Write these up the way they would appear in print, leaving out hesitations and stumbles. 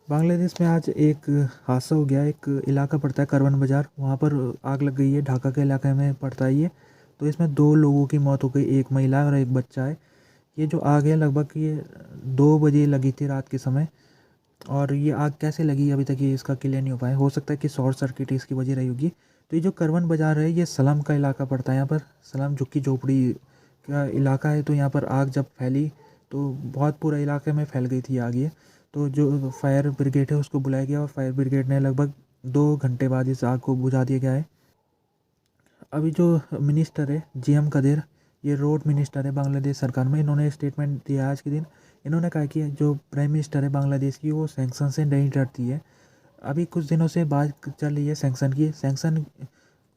बांग्लादेश में आज एक हादसा हो गया। एक इलाका पड़ता है करवन बाज़ार, वहाँ पर आग लग गई है। ढाका के इलाके में पड़ता है ये। तो इसमें 2 लोगों की मौत हो गई, एक महिला है और एक बच्चा है। ये जो आग है लगभग ये 2 बजे लगी थी रात के समय। और ये आग कैसे लगी अभी तक ये इसका क्लियर नहीं हो पाया। हो सकता है कि शॉर्ट सर्किट इसकी वजह रही होगी। तो ये जो करवन बाज़ार है ये स्लम का इलाका पड़ता है। यहाँ पर स्लम झुग्गी झोपड़ी का इलाका है। तो यहाँ पर आग जब फैली तो बहुत पूरा इलाके में फैल गई थी आग ये। तो जो फायर ब्रिगेड है उसको बुलाया गया और फायर ब्रिगेड ने लगभग 2 घंटे बाद इस आग को बुझा दिया गया है। अभी जो मिनिस्टर है जीएम कदीर, ये रोड मिनिस्टर है बांग्लादेश सरकार में, इन्होंने स्टेटमेंट दिया आज के दिन। इन्होंने कहा कि जो प्राइम मिनिस्टर है बांग्लादेश की वो सैंक्शन से नहीं डरती है। अभी कुछ दिनों से बात चल रही है सैंक्शन की। सैंक्शन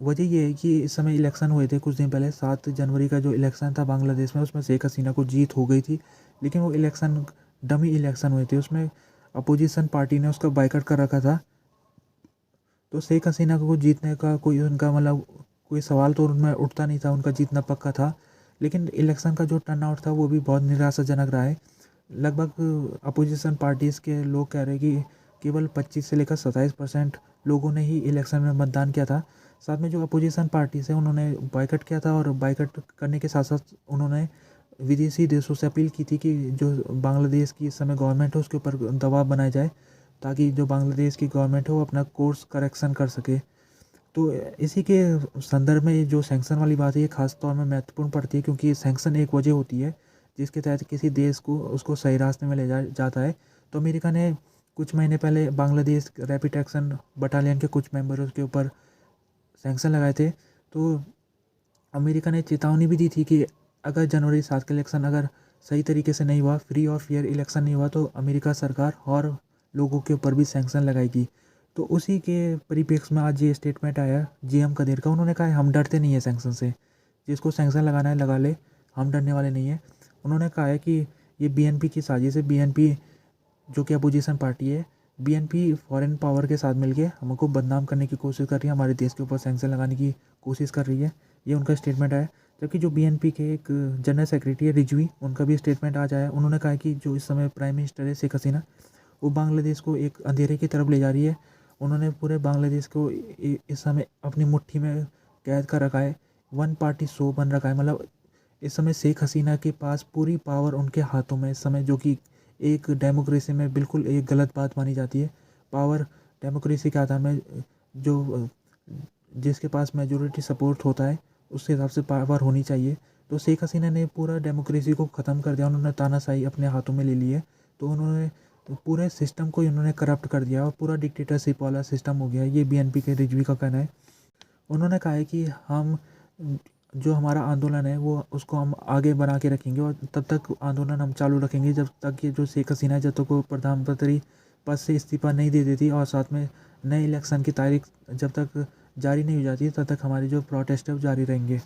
वजह ये है कि इस समय इलेक्शन हुए थे कुछ दिन पहले। 7 जनवरी का जो इलेक्शन था बांग्लादेश में, उसमें शेख हसीना को जीत हो गई थी। लेकिन वो इलेक्शन डमी इलेक्शन हुए थे, उसमें अपोजिशन पार्टी ने उसका बाइकआउट कर रखा था। तो शेख हसीना को जीतने का कोई उनका मतलब कोई सवाल तो उनमें उठता नहीं था, उनका जीतना पक्का था। लेकिन इलेक्शन का जो टर्न आउट था वो भी बहुत निराशाजनक रहा है। लगभग अपोजिशन पार्टीज़ के लोग कह रहे हैं कि केवल 25 से लेकर 27% लोगों ने ही इलेक्शन में मतदान किया था। साथ में जो अपोजिशन पार्टीज़ है उन्होंने बाइकआउट किया था, और बाइकआउट करने के साथ साथ उन्होंने विदेशी देशों से अपील की थी कि जो बांग्लादेश की इस समय गवर्नमेंट है उसके ऊपर दबाव बनाया जाए, ताकि जो बांग्लादेश की गवर्नमेंट है वो अपना कोर्स करेक्शन कर सके। तो इसी के संदर्भ में ये जो सैंक्शन वाली बात है ये खास तौर में महत्वपूर्ण पड़ती है, क्योंकि सैंक्शन एक वजह होती है जिसके तहत किसी देश को उसको सही रास्ते में ले जाता है। तो अमेरिका ने कुछ महीने पहले बांग्लादेश रैपिड एक्शन बटालियन के कुछ मेंबरों के ऊपर सैंक्शन लगाए थे। तो अमेरिका ने चेतावनी भी दी थी कि अगर जनवरी 7 का इलेक्शन अगर सही तरीके से नहीं हुआ, फ्री और फेयर इलेक्शन नहीं हुआ, तो अमेरिका सरकार और लोगों के ऊपर भी सैंक्शन लगाएगी। तो उसी के परिप्रेक्ष्य में आज ये स्टेटमेंट आया जीएम कदीर का। उन्होंने कहा है हम डरते नहीं है सैंक्शन से, जिसको सैंक्शन लगाना है लगा ले, हम डरने वाले नहीं हैं। उन्होंने कहा है कि ये बीएनपी की साजिश है। बीएनपी जो कि अपोजिशन पार्टी है, बीएनपी फॉरेन पावर के साथ मिलके हमको बदनाम करने की कोशिश कर रही है, हमारे देश के ऊपर सैंक्शन लगाने की कोशिश कर रही है। ये उनका स्टेटमेंट है। जबकि जो बीएनपी के एक जनरल सेक्रेटरी है रिजवी, उनका भी स्टेटमेंट आज आया। उन्होंने कहा कि जो इस समय प्राइम मिनिस्टर है शेख हसीना, वो बांग्लादेश को एक अंधेरे की तरफ ले जा रही है। उन्होंने पूरे बांग्लादेश को इस समय अपनी मुट्ठी में कैद कर रखा है। वन पार्टी शो बन रखा है। मतलब इस समय शेख हसीना के पास पूरी पावर उनके हाथों में इस समय, जो कि एक डेमोक्रेसी में बिल्कुल एक गलत बात मानी जाती है। पावर डेमोक्रेसी के आधार में जो जिसके पास मेजोरिटी सपोर्ट होता है उसके हिसाब से पावर होनी चाहिए। तो शेख हसीना ने पूरा डेमोक्रेसी को ख़त्म कर दिया। उन्होंने तानाशाही अपने हाथों में ले ली है। तो उन्होंने तो पूरे सिस्टम को इन्होंने करप्ट कर दिया और पूरा डिक्टेटरशिप वाला सिस्टम हो गया है। ये बीएनपी के रिजवी का कहना है। उन्होंने कहा है कि हम जो हमारा आंदोलन है वो उसको हम आगे बना के रखेंगे, और तब तक आंदोलन हम चालू रखेंगे जब तक ये जो शेख हसीना है जब तक वो प्रधानमंत्री पद से इस्तीफा नहीं दे देती, और साथ में नए इलेक्शन की तारीख जब तक जारी नहीं हो जाती तब तक हमारे जो प्रोटेस्ट है वो जारी रहेंगे।